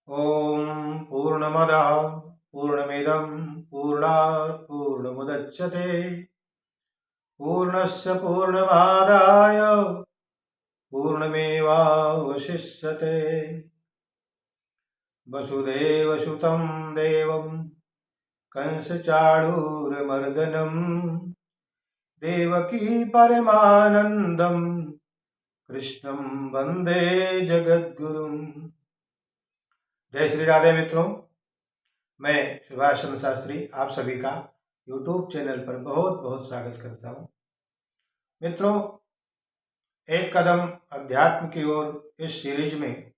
ॐ पूर्णमदः पूर्णमिदं पूर्णात् पूर्णमुदच्यते पूर्णस्य पूर्णमादाय पूर्णमेवावशिष्यते। वसुदेवसुतं देवं कंसचाणूरमर्दनं देवकी परमानन्दं कृष्णं वन्दे जगद्गुरुम्। जय श्री राधे मित्रों, मैं सुभाष चंद्र शास्त्री आप सभी का YouTube चैनल पर बहुत बहुत स्वागत करता हूं। मित्रों, एक कदम अध्यात्म की ओर इस सीरीज में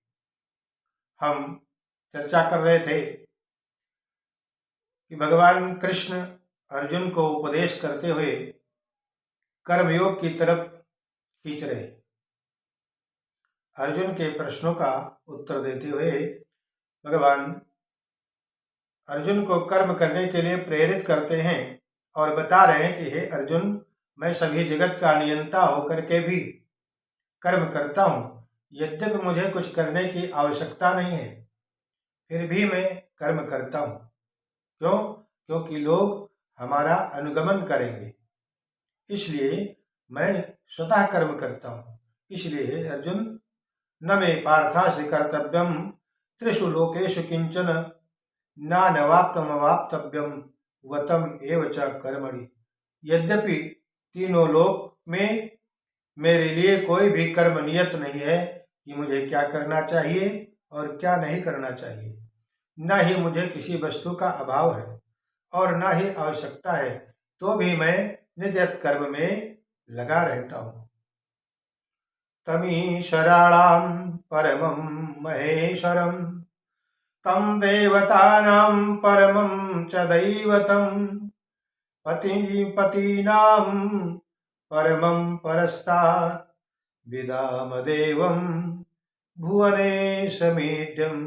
हम चर्चा कर रहे थे कि भगवान कृष्ण अर्जुन को उपदेश करते हुए कर्मयोग की तरफ खींच रहे। अर्जुन के प्रश्नों का उत्तर देते हुए भगवान अर्जुन को कर्म करने के लिए प्रेरित करते हैं और बता रहे हैं कि हे अर्जुन, मैं सभी जगत का नियंता होकर के भी कर्म करता हूँ। यद्यपि मुझे कुछ करने की आवश्यकता नहीं है, फिर भी मैं कर्म करता हूँ। क्यों? क्योंकि लोग हमारा अनुगमन करेंगे, इसलिए मैं स्वतः कर्म करता हूँ। इसलिए हे अर्जुन, न मे पार्थास्य कर्तव्यम त्रिषु लोकेषु किंचन नानवाप्तमवाप्तव्यम वतम एव च कर्मणि। यद्यपि तीनों लोक में मेरे लिए कोई भी कर्म नियत नहीं है कि मुझे क्या करना चाहिए और क्या नहीं करना चाहिए। न ही मुझे किसी वस्तु का अभाव है और न ही आवश्यकता है, तो भी मैं नित्य कर्म में लगा रहता हूँ। तमीश्वराणां परमं महेश्वरं तं देवतानां परमं च दैवतं पतीनां परमं परस्तात् विदामदेवं भुवनेशमीड्यम्।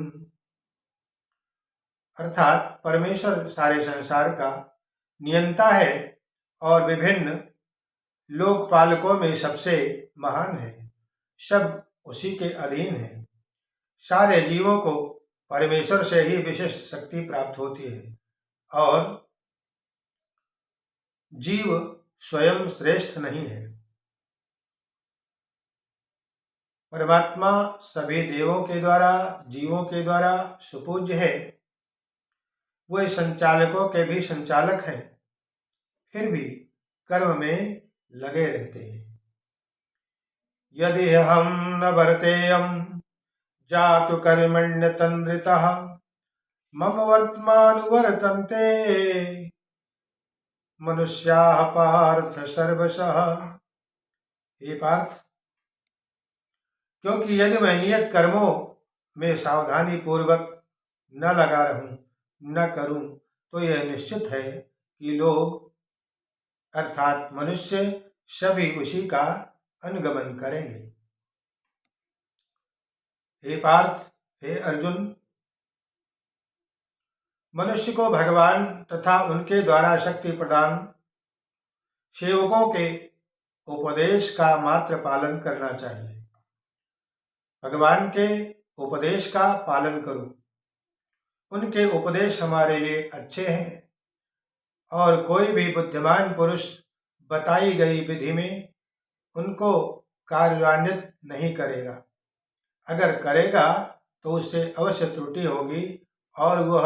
अर्थात परमेश्वर सारे संसार का नियंता है और विभिन्न लोकपालकों में सबसे महान है। सब उसी के अधीन है। सारे जीवों को परमेश्वर से ही विशिष्ट शक्ति प्राप्त होती है और जीव स्वयं श्रेष्ठ नहीं है। परमात्मा सभी देवों के द्वारा, जीवों के द्वारा सुपूज्य है। वह संचालकों के भी संचालक हैं, फिर भी कर्म में लगे रहते हैं। यदि हम न वर्तेयं जातु कर्मण्यतन्द्रितः मम वर्तमानुवर्तन्ते मनुष्याः पार्थ सर्वशः। हे पार्थ, क्योंकि यदि मैं नियत कर्मों में सावधानी पूर्वक न लगा रहूं, न करूं, तो यह निश्चित है कि लोग अर्थात मनुष्य सभी उसी का अनुगमन करेंगे। हे पार्थ, हे अर्जुन, मनुष्य को भगवान तथा उनके द्वारा शक्ति प्रदान सेवकों के उपदेश का मात्र पालन करना चाहिए। भगवान के उपदेश का पालन करो। उनके उपदेश हमारे लिए अच्छे हैं और कोई भी बुद्धिमान पुरुष बताई गई विधि में उनको कार्यान्वित नहीं करेगा। अगर करेगा तो उससे अवश्य त्रुटि होगी और वह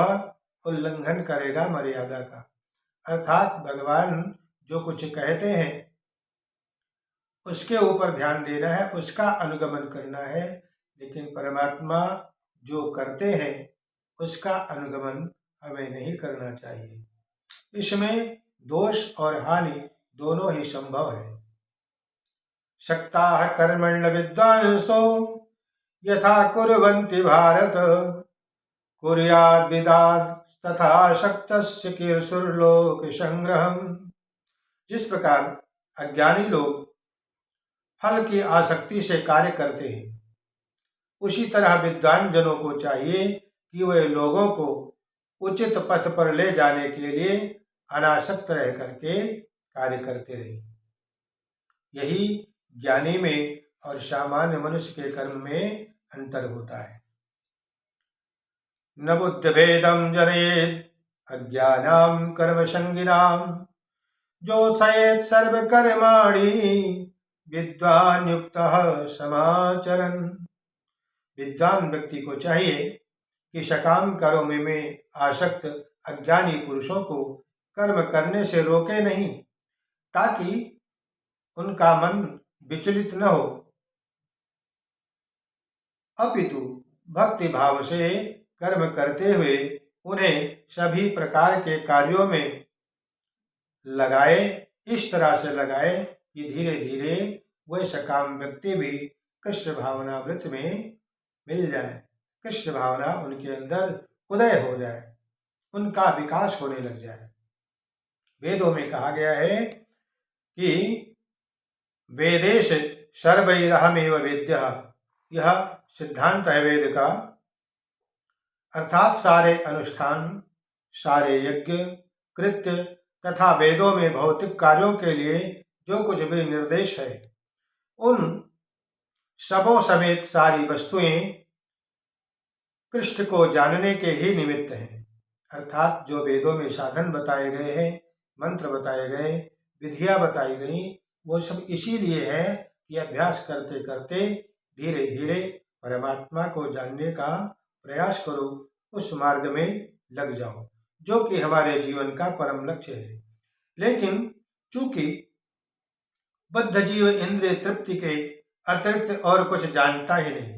उल्लंघन करेगा मर्यादा का। अर्थात भगवान जो कुछ कहते हैं उसके ऊपर ध्यान देना है, उसका अनुगमन करना है, लेकिन परमात्मा जो करते हैं उसका अनुगमन हमें नहीं करना चाहिए। इसमें दोष और हानि दोनों ही संभव है। शक्ताः कर्मण्य विद्वांसो यथा कुर्वन्ति भारत कुर्याद् विदात् तथा शक्तस्य कीर्षुर्लोक संग्रहम्। जिस प्रकार अज्ञानी लोग फल की आसक्ति से कार्य करते हैं, उसी तरह विद्वान जनों को चाहिए कि वे लोगों को उचित पथ पर ले जाने के लिए अनासक्त रह करके कार्य करते रहें। यही ज्ञानी में और सामान्य मनुष्य के कर्म में अंतर होता है। न बुद्धिभेदं जनयेत् अज्ञानां कर्मसंगिनां जोषयेत् सर्वकर्माणि विद्वान् युक्तः समाचरन्। विद्वान व्यक्ति को चाहिए कि सकाम कर्म में आसक्त अज्ञानी पुरुषों को कर्म करने से रोके नहीं, ताकि उनका मन विचलित न हो, अपितु भक्ति भाव से कर्म करते हुए उन्हें सभी प्रकार के कार्यों में लगाए, इस तरह से लगाए कि धीरे धीरे वह सकाम व्यक्ति भी कृष्ण भावनामृत में मिल जाए, कृष्ण भावना उनके अंदर उदय हो जाए, उनका विकास होने लग जाए। वेदों में कहा गया है कि वेदेश सर्वैरहमेव वेद्यः, यह सिद्धांत है वेद का, अर्थात सारे अनुष्ठान, सारे यज्ञ, कृत्य तथा वेदों में भौतिक कार्यों के लिए जो कुछ भी निर्देश है, उन सबों समेत सारी वस्तुएं कृष्ण को जानने के ही निमित्त हैं। अर्थात जो वेदों में साधन बताए गए हैं, मंत्र बताए गए, विधियां बताई गई, वो सब इसीलिए है कि अभ्यास करते करते धीरे धीरे परमात्मा को जानने का प्रयास करो, उस मार्ग में लग जाओ, जो कि हमारे जीवन का परम लक्ष्य है। लेकिन चूंकि बद्ध जीव इंद्रिय तृप्ति के अतिरिक्त और कुछ जानता ही नहीं,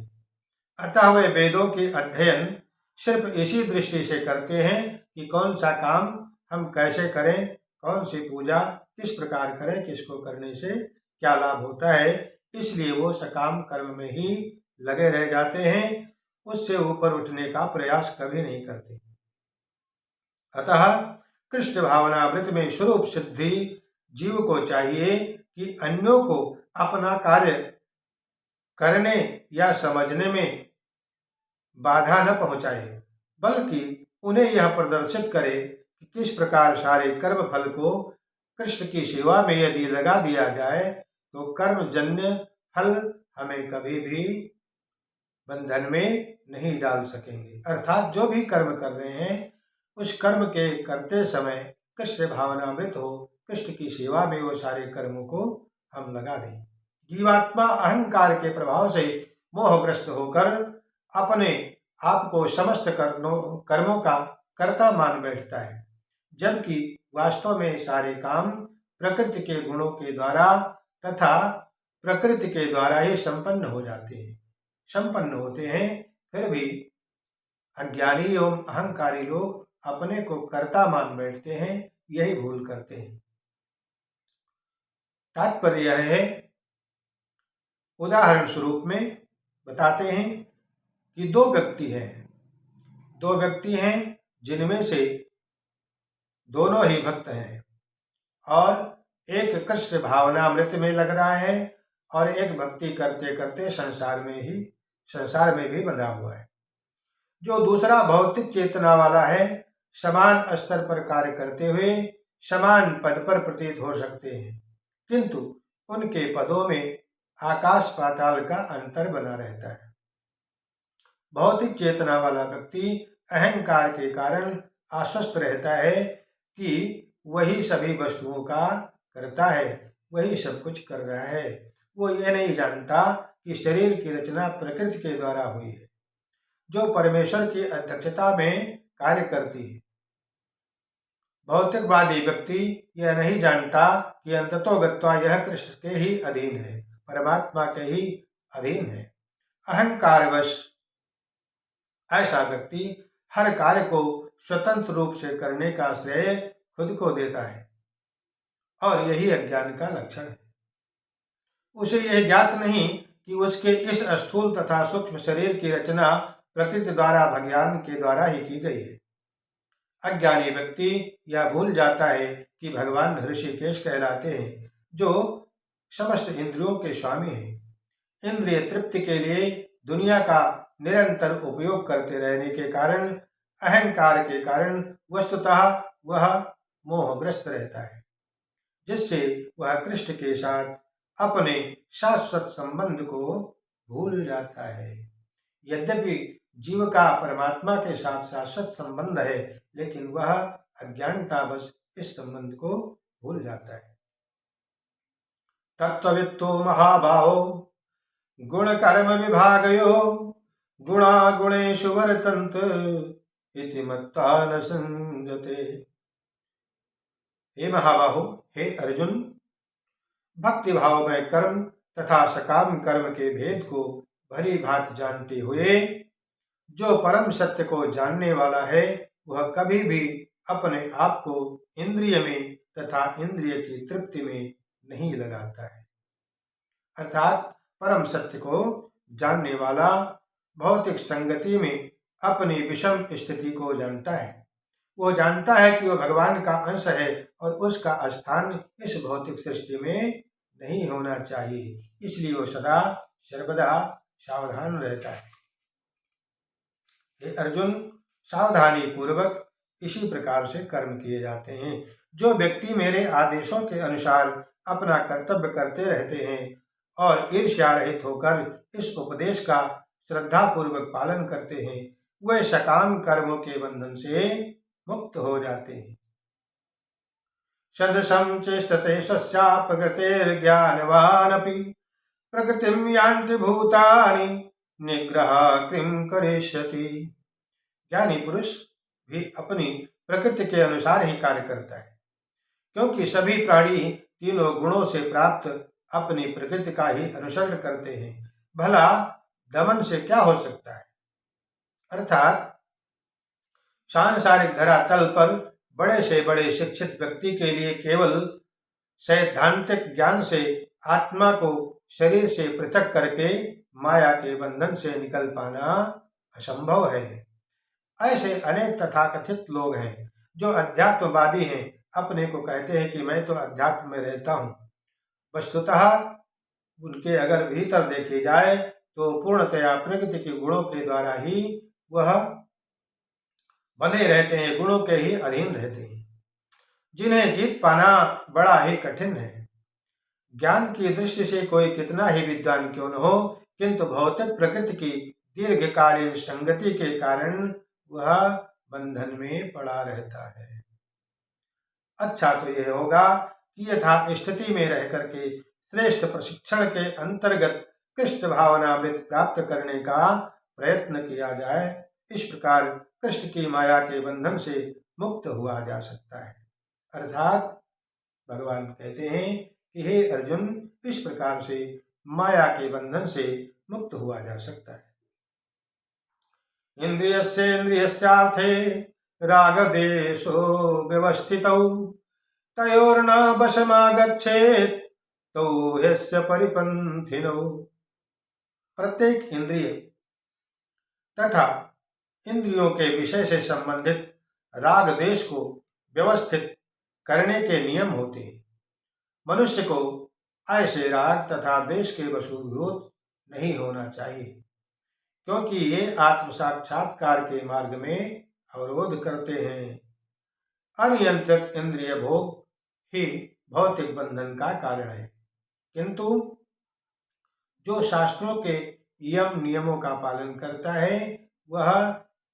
अतः वे वेदों के अध्ययन सिर्फ इसी दृष्टि से करते हैं कि कौन सा काम हम कैसे करें, कौन सी पूजा किस प्रकार करें, किसको करने से क्या लाभ होता है, इसलिए वो सकाम कर्म में ही लगे रह जाते हैं, उससे ऊपर उठने का प्रयास कभी नहीं करते। अतः कृष्ण भावनामृत में स्वरूप सिद्धि जीव को चाहिए कि अन्यों को अपना कार्य करने या समझने में बाधा न पहुंचाए, बल्कि उन्हें यह प्रदर्शित करे कि किस प्रकार सारे कर्म फल को कृष्ण की सेवा में यदि लगा दिया जाए तो कर्मजन्य फल हमें कभी भी बंधन में नहीं डाल सकेंगे। अर्थात जो भी कर्म कर रहे हैं उस कर्म के करते समय कृष्ण भावनामृत हो, कृष्ण की सेवा में वो सारे कर्मों को हम लगा दें। जीवात्मा अहंकार के प्रभाव से मोहग्रस्त होकर अपने आप को समस्त कर्मों का कर्ता मान बैठता है, जबकि वास्तव में सारे काम प्रकृति के गुणों के द्वारा तथा प्रकृति के द्वारा ही संपन्न हो जाते हैं, संपन्न होते हैं। फिर भी अज्ञानी एवं अहंकारी लोग अपने को कर्ता मान बैठते हैं, यही भूल करते हैं। तात्पर्य यह है, उदाहरण स्वरूप में बताते हैं कि दो व्यक्ति हैं जिनमें से दोनों ही भक्त हैं, और एक कृष्ण भावनामृत में लग रहा है और एक भक्ति करते करते संसार में भी बंधा हुआ है। जो दूसरा भौतिक चेतना वाला है, समान स्तर पर कार्य करते हुए समान पद पर प्रतीत हो सकते हैं, किंतु उनके पदों में आकाश पाताल का अंतर बना रहता है। भौतिक चेतना वाला व्यक्ति अहंकार के कारण आश्वस्त रहता है कि वही सभी वस्तुओं का करता है, वही सब कुछ कर रहा है। वो ये नहीं जानता कि शरीर की रचना प्रकृति के द्वारा हुई है, जो परमेश्वर की अध्यक्षता में कार्य करती है। भौतिकवादी व्यक्ति यह नहीं जानता कि अंततोगत्वा यह कृष्ण के ही अधीन है, परमात्मा के ही अधीन है। अहंकारवश ऐसा व्यक्ति हर कार्य को स्वतंत्र रूप से करने का श्रेय खुद को देता है, और यही अज्ञान का लक्षण है। उसे यह ज्ञात नहीं कि उसके इस स्थूल तथा सूक्ष्म शरीर की रचना प्रकृति द्वारा भगवान के द्वारा ही की गई है। अज्ञानी व्यक्ति यह भूल जाता है कि भगवान ऋषिकेश कहलाते हैं, जो समस्त इंद्रियों के स्वामी हैं। इंद्रिय तृप्ति के लिए दुनिया का निरंतर उपयोग करते रहने के कारण, अहंकार के कारण वस्तुतः वह मोहग्रस्त रहता है, जिससे वह कृष्ण के साथ अपने शाश्वत संबंध को भूल जाता है। यद्यपि जीव का परमात्मा के साथ शाश्वत संबंध है, लेकिन वह अज्ञानतावश इस संबंध को भूल जाता है। तत्त्ववित्तो महाबाहो गुण कर्म विभागयो गुणा गुणेषु वर्तन्त इति मत्ता न संजते। हे महाबाहो, हे अर्जुन, भक्ति भाव में कर्म तथा सकाम कर्म के भेद को भली भांति जानते हुए जो परम सत्य को जानने वाला है, वह कभी भी अपने आप को इंद्रिय में तथा इंद्रिय की तृप्ति में नहीं लगाता है। अर्थात परम सत्य को जानने वाला भौतिक संगति में अपनी विषम स्थिति को जानता है। वो जानता है कि वह भगवान का अंश है और उसका स्थान इस भौतिक सृष्टि में नहीं होना चाहिए, इसलिए वो सदा सर्वदा सावधान रहता है। हे अर्जुन, सावधानी पूर्वक इसी प्रकार से कर्म किए जाते हैं। जो व्यक्ति मेरे आदेशों के अनुसार अपना कर्तव्य करते रहते हैं और ईर्ष्या रहित होकर इस उपदेश का श्रद्धा पूर्वक पालन करते हैं, वे सकाम कर्मों के बंधन से मुक्त हो जाते हैं। सदसं चेष्टते सस्या प्रकृतिर्ज्ञानवानपि प्रकृतिं यान्ति भूतानि निग्रह किं करिष्यति। ज्ञानी पुरुष भी अपनी प्रकृति के अनुसार ही कार्य करता है, क्योंकि सभी प्राणी तीनों गुणों से प्राप्त अपनी प्रकृति का ही अनुसरण करते हैं। भला दमन से क्या हो सकता है? अर्थात सांसारिक धरातल पर बड़े से बड़े शिक्षित व्यक्ति के लिए केवल सैद्धांतिक ज्ञान से आत्मा को शरीर से पृथक करके माया के बंधन से निकल पाना असंभव है। ऐसे अनेक तथाकथित लोग हैं जो अध्यात्मवादी हैं, अपने को कहते हैं कि मैं तो अध्यात्म में रहता हूँ। वस्तुतः उनके अगर भीतर देखे जाए तो पूर्णतया प्रकृति के गुणों के द्वारा ही वह बने रहते हैं, गुणों के ही अधीन रहते हैं, जिन्हें जीत पाना बड़ा ही कठिन है। ज्ञान की दृष्टि से कोई कितना ही विद्वान क्यों न हो, किंतु भौतिक प्रकृति की दीर्घकालीन संगति के कारण वह बंधन में पड़ा रहता है। अच्छा तो यह होगा कि यथा स्थिति में रह करके श्रेष्ठ प्रशिक्षण के अंतर्गत कृष्ण भावनामृत प्राप्त करने का प्रयत्न किया जाए। इस प्रकार कृष्ण की माया के बंधन से मुक्त हुआ जा सकता है। अर्थात भगवान कहते हैं कि हे अर्जुन, इस प्रकार से माया के बंधन से मुक्त हुआ जा सकता है। इंद्रियस्येन्द्रियस्यार्थे रागद्वेषो व्यवस्थितौ तयोर्न वशमागच्छेत् तौ ह्यस्य परिपन्थिनौ। प्रत्येक इंद्रिय तथा इंद्रियों के विषय से संबंधित राग द्वेष को व्यवस्थित करने के नियम होते हैं। मनुष्य को ऐसे राग तथा द्वेष के वशीभूत नहीं होना चाहिए, क्योंकि ये आत्म साक्षात्कार के मार्ग में अवरोध करते हैं। अनियंत्रित इंद्रिय भोग ही भौतिक बंधन का कारण है, किंतु जो शास्त्रों के यम नियमों का पालन करता है वह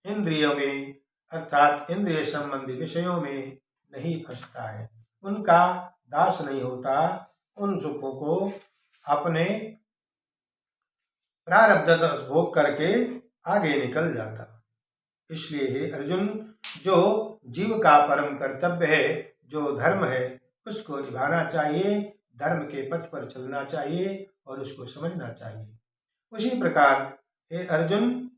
इंद्रियों में अर्थात इंद्रिय संबंधी विषयों में नहीं फंसता है, उनका दास नहीं होता, उन सुखों को अपने प्रारब्ध भोग करके आगे निकल जाता। इसलिए हे अर्जुन, जो जीव का परम कर्तव्य है, जो धर्म है, उसको निभाना चाहिए, धर्म के पथ पर चलना चाहिए और उसको समझना चाहिए। उसी प्रकार हे अर्जुन,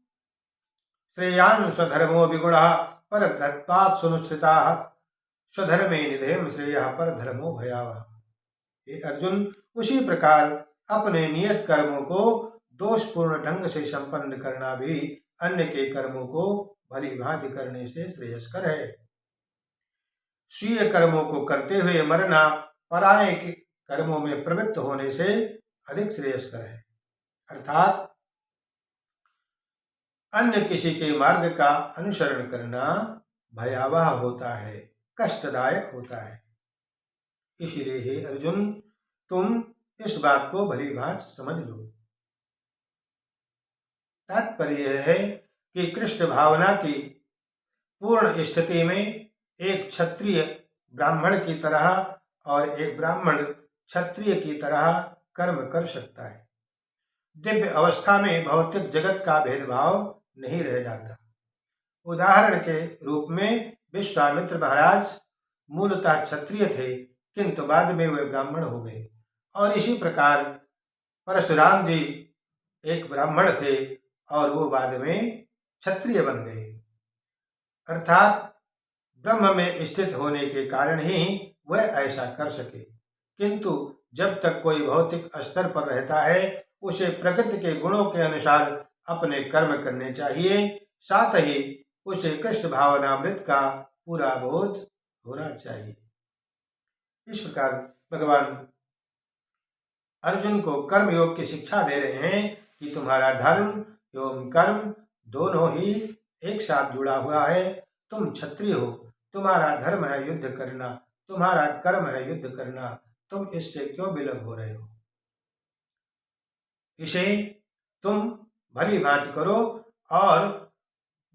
श्रेयान् स्वधर्मो विगुणः परधत्वात् सुनुष्ठिताः स्वधर्मे निधेम श्रेयः परधर्मो भयावह। हे अर्जुन, उसी प्रकार अपने नियत कर्मों को दोषपूर्ण ढंग से संपन्न करना भी अन्य के कर्मों को भली भांति करने से श्रेयस्कर है। स्वीय कर्मों को करते हुए मरना पराये के कर्मों में प्रवृत्त होने से अधिक श्रेयस्कर है। अर्थात अन्य किसी के मार्ग का अनुसरण करना भयावह होता है, कष्टदायक होता है। इसलिए हे अर्जुन, तुम इस बात को भली भांति समझ लो। तात्पर्य है कि कृष्ण भावना की पूर्ण स्थिति में एक क्षत्रिय ब्राह्मण की तरह और एक ब्राह्मण क्षत्रिय की तरह कर्म कर सकता है। दिव्य अवस्था में भौतिक जगत का भेदभाव नहीं रह जाता। उदाहरण के रूप में विश्वामित्र महाराज मूलतः क्षत्रिय थे, किंतु बाद में वे ब्राह्मण हो गए, और इसी प्रकार परशुराम जी एक ब्राह्मण थे और वो बाद में क्षत्रिय बन गए। अर्थात ब्रह्म में स्थित होने के कारण ही वह ऐसा कर सके। किंतु जब तक कोई भौतिक स्तर पर रहता है, उसे प्रकृति के गुणों के अनुसार अपने कर्म करने चाहिए, साथ ही उसे कृष्ण भावनामृत का पूरा बोध होना चाहिए। इस प्रकार भगवान अर्जुन को कर्म योग की शिक्षा दे रहे हैं कि तुम्हारा धर्म एवं कर्म दोनों ही एक साथ जुड़ा हुआ है। तुम क्षत्रिय हो, तुम्हारा धर्म है युद्ध करना, तुम्हारा कर्म है युद्ध करना, तुम इससे क्यों विलग हो रहे हो? इसे तुम भली भांति करो और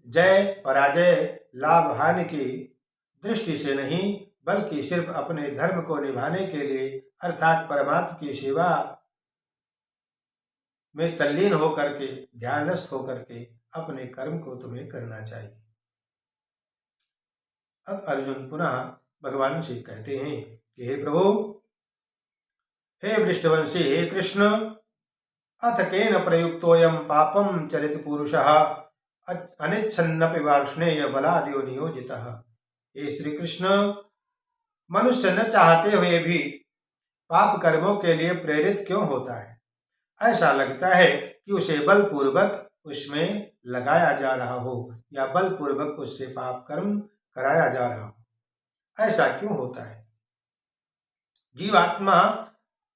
जय पराजय लाभ हानि की दृष्टि से नहीं, बल्कि सिर्फ अपने धर्म को निभाने के लिए अर्थात परमात्मा की सेवा में तल्लीन होकर के, ध्यानस्थ होकर के अपने कर्म को तुम्हें करना चाहिए। अब अर्जुन पुनः भगवान से कहते हैं कि हे प्रभु, हे वृषभवंशी, हे कृष्ण, अथ केन प्रयुक्तोऽयं पापं चरित पुरुषः अनिच्छन्नपि वार्ष्णेय बलाद्यो नियोजितः। हे श्री कृष्ण, मनुष्य न चाहते हुए भी पाप कर्मों के लिए प्रेरित क्यों होता है? ऐसा लगता है कि उसे बलपूर्वक उसमें लगाया जा रहा हो या बलपूर्वक उससे पाप कर्म कराया जा रहा हो। ऐसा क्यों होता है? जीवात्मा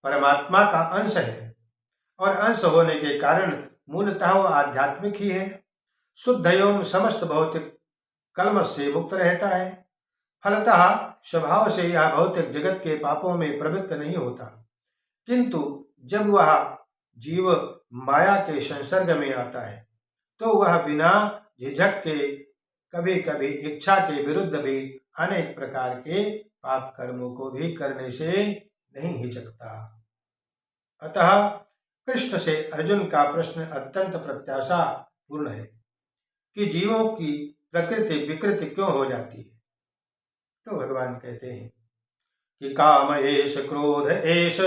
परमात्मा का अंश है और अंश होने के कारण मूलतः वह आध्यात्मिक ही है। शुद्ध एवं समस्त भौतिक कलमश से मुक्त रहता है। फलतः स्वभाव से यह भौतिक जगत के पापों में प्रवृत्त नहीं होता, किंतु जब वह जीव माया के संसर्ग में आता है तो वह बिना झिझक के कभी कभी इच्छा के विरुद्ध भी अनेक प्रकार के पाप कर्मों को भी करने से नहीं हिचकता। अतः कृष्ण से अर्जुन का प्रश्न अत्यंत प्रत्याशा पूर्ण है कि जीवों की प्रकृति विकृति क्यों हो जाती है। तो भगवान कहते हैं कि काम एष क्रोध एष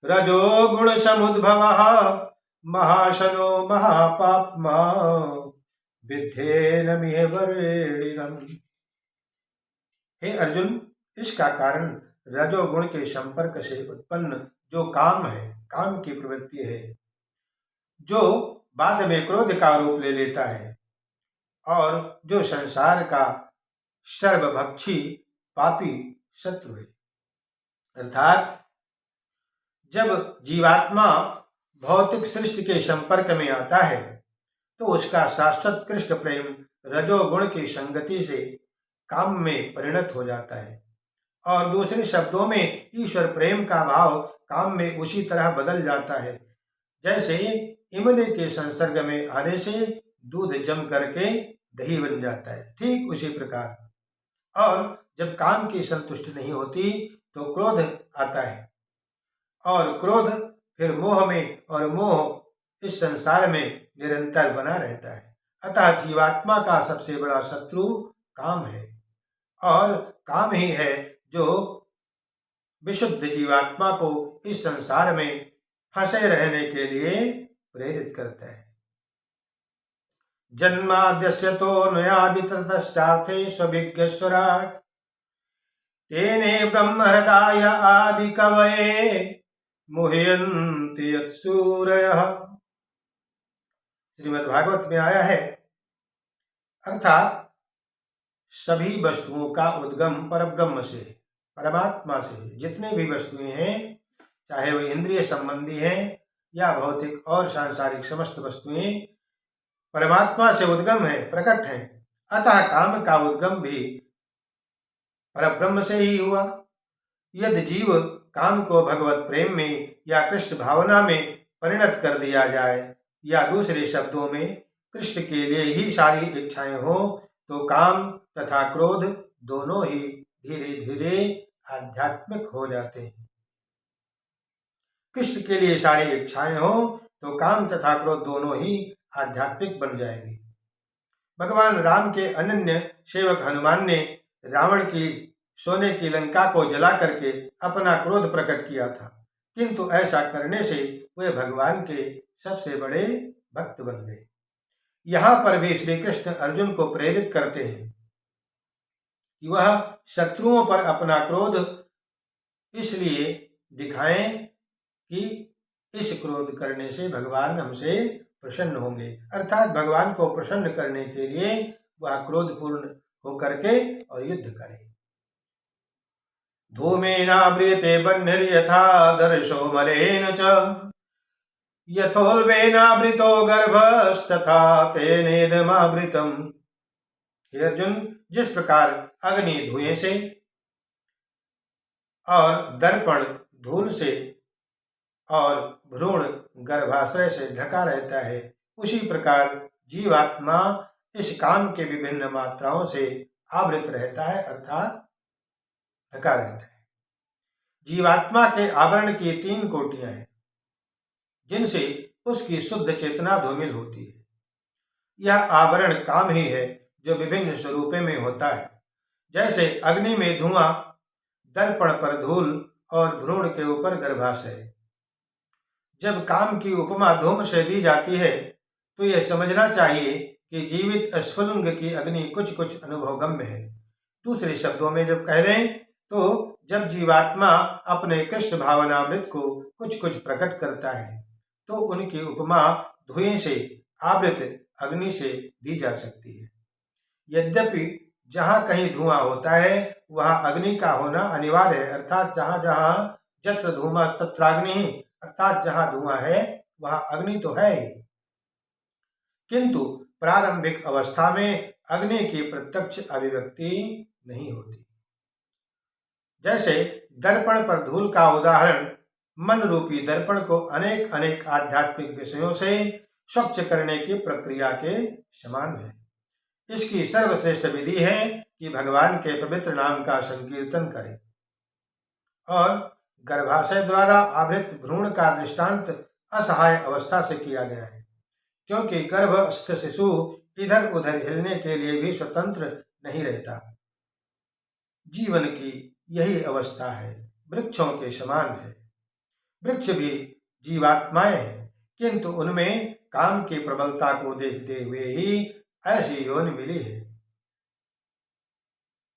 रजो गुण समुद्भवः महाशनो महापाप्मा विद्धेनमिह वरेणिनम्। हे अर्जुन, इसका कारण रजोगुण के संपर्क से उत्पन्न जो काम है, काम की प्रवृत्ति है, जो बाद में क्रोध का रूप ले लेता है और जो संसार का सर्वभक्षी पापी शत्रु है। अर्थात जब जीवात्मा भौतिक सृष्टि के संपर्क में आता है तो उसका शाश्वत कृष्ण प्रेम रजोगुण की संगति से काम में परिणत हो जाता है, और दूसरे शब्दों में ईश्वर प्रेम का भाव काम में उसी तरह बदल जाता है जैसे इमली के संसर्ग में आने से दूध जम करके दही बन जाता है, ठीक उसी प्रकार। और जब काम की संतुष्टि नहीं होती तो क्रोध आता है, और क्रोध फिर मोह में, और मोह इस संसार में निरंतर बना रहता है। अतः जीवात्मा का सबसे बड़ा शत्रु काम है, और काम ही है जो विशुद्ध जीवात्मा को इस संसार में फंसे रहने के लिए प्रेरित करता है। जन्माद्यस्य तो नुयादि ततश्चार्थे स्वभिज्ञस्वराट् तेने ब्रह्महृदाय आदि कवये मुह्यन्ति यत्सूरयः। श्रीमद्भागवत में आया है, अर्थात सभी वस्तुओं का उद्गम परब्रह्म से, परमात्मा से। जितने भी वस्तुएं हैं, चाहे वो इंद्रिय संबंधी हैं या भौतिक और सांसारिक समस्त वस्तुएं, परमात्मा से उद्गम है, प्रकट हैं। अतः काम का उद्गम भी परब्रह्म से ही हुआ। यदि जीव काम को भगवत प्रेम में या कृष्ण भावना में परिणत कर दिया जाए, या दूसरे शब्दों में कृष्ण के लिए ही सारी इच्छाएं हो तो काम तथा क्रोध दोनों ही धीरे धीरे आध्यात्मिक हो जाते हैं। कृष्ण के लिए सारी इच्छाएं हो तो काम तथा क्रोध दोनों ही आध्यात्मिक बन जाएंगे। भगवान राम के अनन्य सेवक हनुमान ने रावण की सोने की लंका को जला करके अपना क्रोध प्रकट किया था, किंतु ऐसा करने से वे भगवान के सबसे बड़े भक्त बन गए। यहाँ पर भी श्री कृष्ण अर्जुन को प्रेरित करते हैं कि वह शत्रुओं पर अपना क्रोध इसलिए दिखाएं कि इस क्रोध करने से भगवान हमसे प्रसन्न होंगे, अर्थात भगवान को प्रसन्न करने के लिए वह क्रोधपूर्ण होकर के और युद्ध करें। धूमेनाव्रियते बह्निर्यथा दर्शो मलेन च यथोल्बेनावृतो गर्भस्तथा तेनेदमावृतम्। हे अर्जुन, जिस प्रकार अग्नि धुएं से और दर्पण धूल से और भ्रूण गर्भाशय से ढका रहता है, उसी प्रकार जीवात्मा इस काम के विभिन्न मात्राओं से आवृत रहता है, अर्थात ढका रहता है। जीवात्मा के आवरण की 3 कोटियां हैं, जिनसे उसकी शुद्ध चेतना धूमिल होती है। यह आवरण काम ही है जो विभिन्न स्वरूपों में होता है, जैसे अग्नि में धुआं, दर्पण पर धूल और भ्रूण के ऊपर गर्भाशय। जब काम की उपमा धूम से दी जाती है तो यह समझना चाहिए कि जीवित स्फुलिंग की अग्नि कुछ कुछ अनुभवगम्य है। दूसरे शब्दों में जब कह लें तो जब जीवात्मा अपने कृष्ण भावनामृत को कुछ कुछ प्रकट करता है तो उनकी उपमा धुएं से आवृत अग्नि से दी जा सकती है। यद्यपि जहाँ कहीं धुआं होता है वहाँ अग्नि का होना अनिवार्य है, अर्थात जहाँ जहाँ जत्र धूमा तत्राग्नि, अर्थात जहाँ धुआं है वहाँ अग्नि तो है ही, किंतु प्रारंभिक अवस्था में अग्नि की प्रत्यक्ष अभिव्यक्ति नहीं होती। जैसे दर्पण पर धूल का उदाहरण मन रूपी दर्पण को अनेक अनेक आध्यात्मिक विषयों से स्वच्छ करने की प्रक्रिया के समान है। इसकी सर्वश्रेष्ठ विधि है कि भगवान के पवित्र नाम का संकीर्तन करें। और गर्भाशय द्वारा आवृत भ्रूण का दृष्टांत असहाय अवस्था से किया गया है, क्योंकि गर्भस्थ शिशु इधर उधर हिलने के लिए भी स्वतंत्र नहीं रहता। जीवन की यही अवस्था है, वृक्षों के समान है। वृक्ष भी जीवात्माएं हैं, किंतु उनमें काम की प्रबलता को देखते हुए ही ऐसी योनि मिली है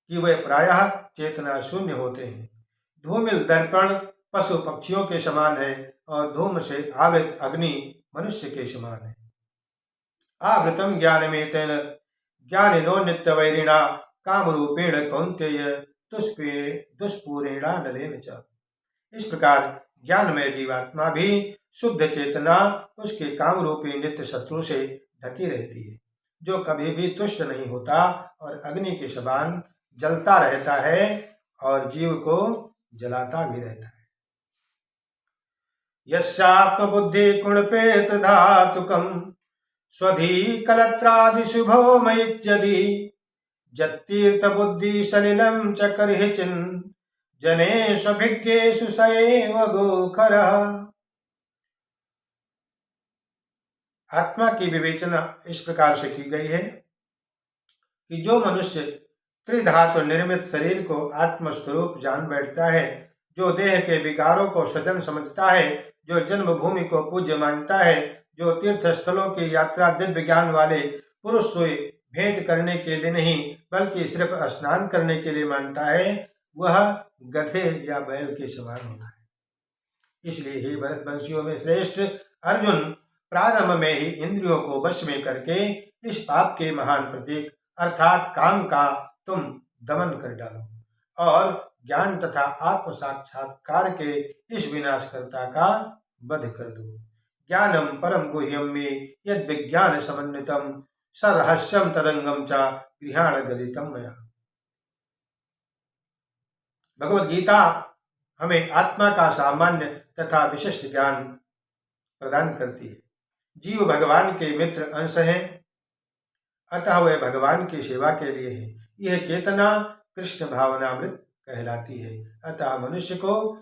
कि वे प्रायः चेतना शून्य होते हैं। धूमिल दर्पण पशु पक्षियों के समान है और धूम से आवृत अग्नि मनुष्य के समान है। आवृतम ज्ञानमेतेन ज्ञानिनो नित्यवैरिणा कामरूपेण कौन्तेय दुष्पूरेणा नलेन च। इस प्रकार ज्ञानमय जीवात्मा भी शुद्ध चेतना उसके कामरूपी नित्य शत्रु से ढकी रहती है, जो कभी भी तुष्ट नहीं होता और अग्नि के समान जलता रहता है और जीव को जलाता भी रहता है। यस्यात्मबुद्धि कुणपेत धातुकम स्वधी कलत्रादि शुभो मयित्यदि जत्तीर्थ बुद्धि सलिलम च करहिचिन जनेषु भिज्ञेषु सएव गोखरः। आत्मा की विवेचना इस प्रकार से की गई है कि जो मनुष्य त्रिधातु निर्मित शरीर को आत्मस्वरूप जान बैठता है, जो देह के विकारों को स्वजन समझता है, जो जन्मभूमि को पूज्य मानता है, जो तीर्थ स्थलों की यात्रा दिव्य ज्ञान वाले पुरुष से भेंट करने के लिए नहीं बल्कि सिर्फ स्नान करने के लिए मानता है, वह गधे या बैल के समान होता है। इसलिए हे भरतवंशियों में श्रेष्ठ अर्जुन, प्रारंभ में ही इंद्रियों को वश में करके इस पाप के महान प्रतीक अर्थात काम का तुम दमन कर डालो और ज्ञान तथा आत्म साक्षात्कार के इस विनाशकर्ता का वध कर दो। ज्ञानम परम गुह्यम में यद विज्ञान समन्वितम सरहस्यम तदंगम च गृहाण गदितम मया। भगवद गीता हमें आत्मा का सामान्य तथा विशिष्ट ज्ञान प्रदान करती है। जीव भगवान के मित्र अंश हैं अतः वह भगवान की सेवा के लिए है। यह चेतना कृष्ण भावनामृत कहलाती है। अतः मनुष्य को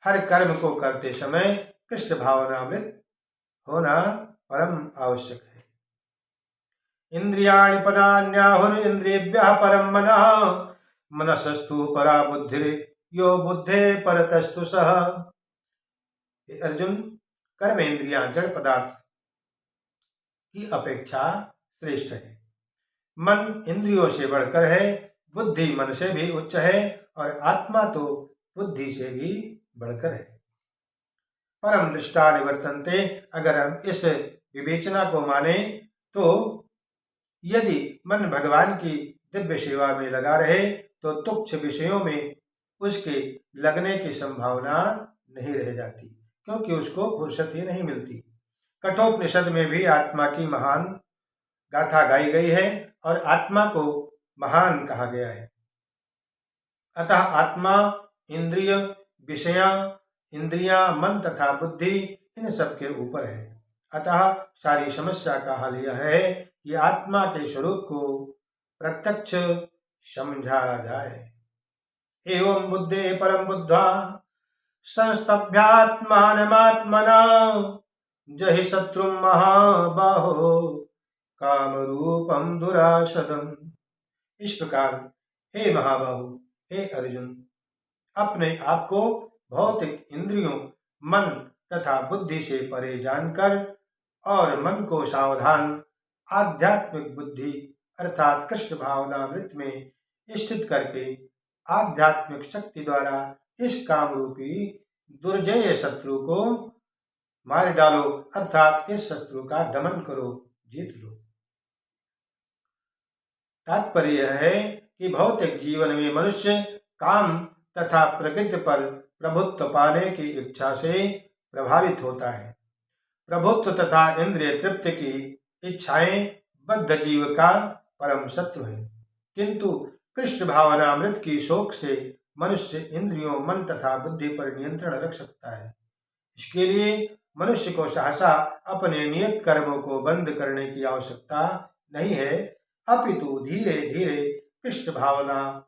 हर कर्म को करते समय कृष्ण भावनामृत होना परम आवश्यक है। इंद्रियाणि पराण्याहुर इंद्रियेभ्यः परम मनः मनसस्तु परा बुद्धिर यो बुद्धे परतस्तु सः। अर्जुन, कर्मेंद्रियां जड़ पदार्थ की अपेक्षा श्रेष्ठ है। मन इंद्रियों से बढ़कर है, बुद्धि मन से भी उच्च है और आत्मा तो बुद्धि से भी बढ़कर है। परम दृष्टा निवर्तन्ते। अगर हम इस विवेचना को माने तो यदि मन भगवान की दिव्य सेवा में लगा रहे तो तुच्छ विषयों में उसके लगने की संभावना नहीं रह जाती, क्योंकि उसको फुर्सत ही नहीं मिलती। कठोपनिषद में भी आत्मा की महान गाथा गाई गई है और आत्मा को महान कहा गया है। अतः आत्मा, इंद्रिय, विषया, इंद्रियां, मन तथा बुद्धि इन सब के ऊपर है। अतः सारी समस्या का हल यह है कि आत्मा के स्वरूप को प्रत्यक्ष समझा जाए। एवं बुद्धे परम बुद्ध्वा संस्तभ्यात्मानमात्मना जहि शत्रुं महाबाहो काम रूपम दुराशदम। इस प्रकार हे महाबाहु, हे अर्जुन, अपने आप को भौतिक इंद्रियों, मन तथा बुद्धि से परे जानकर और मन को सावधान आध्यात्मिक बुद्धि अर्थात कृष्ण भावनामृत में स्थित करके आध्यात्मिक शक्ति द्वारा इस काम रूपी दुर्जय शत्रु को मार डालो, अर्थात इस शत्रु का दमन करो, जीत लो। तात्पर्य यह है कि भौतिक जीवन में मनुष्य काम तथा प्रकृति पर प्रभुत्व पाने की इच्छा से प्रभावित होता है। प्रभुत्व तथा इंद्रिय तृप्ति की इच्छाएं बद्ध जीव का परम शत्रु है, किंतु कृष्ण भावनामृत की शोक से मनुष्य इंद्रियों, मन तथा बुद्धि पर नियंत्रण रख सकता है। इसके लिए मनुष्य को सहसा अपने नियत कर्मों को बंद करने की आवश्यकता नहीं है, अपितु धीरे धीरे कृष्ण भावना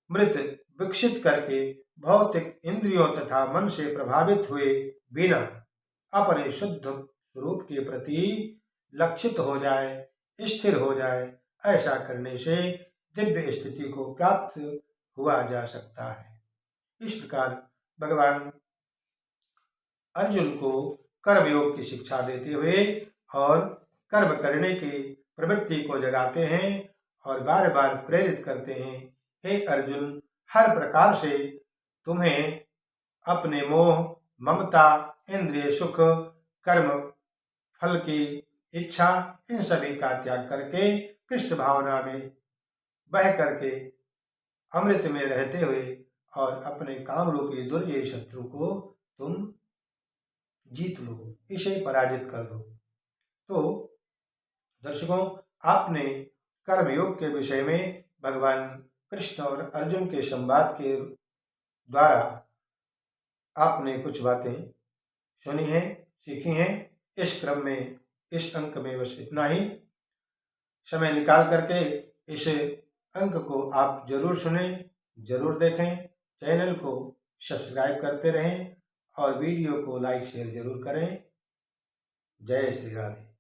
मृत विकसित करके भौतिक इंद्रियों तथा मन से प्रभावित हुए बिना अपने शुद्ध स्वरूप के प्रति लक्षित हो जाए, स्थिर हो जाए। ऐसा करने से दिव्य स्थिति को प्राप्त हुआ जा सकता है। इस प्रकार भगवान अर्जुन को कर्मयोग की शिक्षा देते हुए और कर्म करने की प्रवृत्ति को जगाते हैं और बार बार प्रेरित करते हैं। हे अर्जुन, हर प्रकार से तुम्हें अपने मोह, ममता, इंद्रिय सुख, कर्म फल की इच्छा, इन सभी का त्याग करके कृष्ण भावना में बह करके अमृत में रहते हुए और अपने काम रूपी दुर्जय शत्रु को तुम जीत लो, इसे पराजित कर दो। तो दर्शकों, आपने कर्मयोग के विषय में भगवान कृष्ण और अर्जुन के संवाद के द्वारा आपने कुछ बातें सुनी हैं, सीखी हैं। इस क्रम में इस अंक में बस इतना ही। समय निकाल करके इस अंक को आप जरूर सुने, जरूर देखें। चैनल को सब्सक्राइब करते रहें और वीडियो को लाइक शेयर जरूर करें। जय श्री राधे।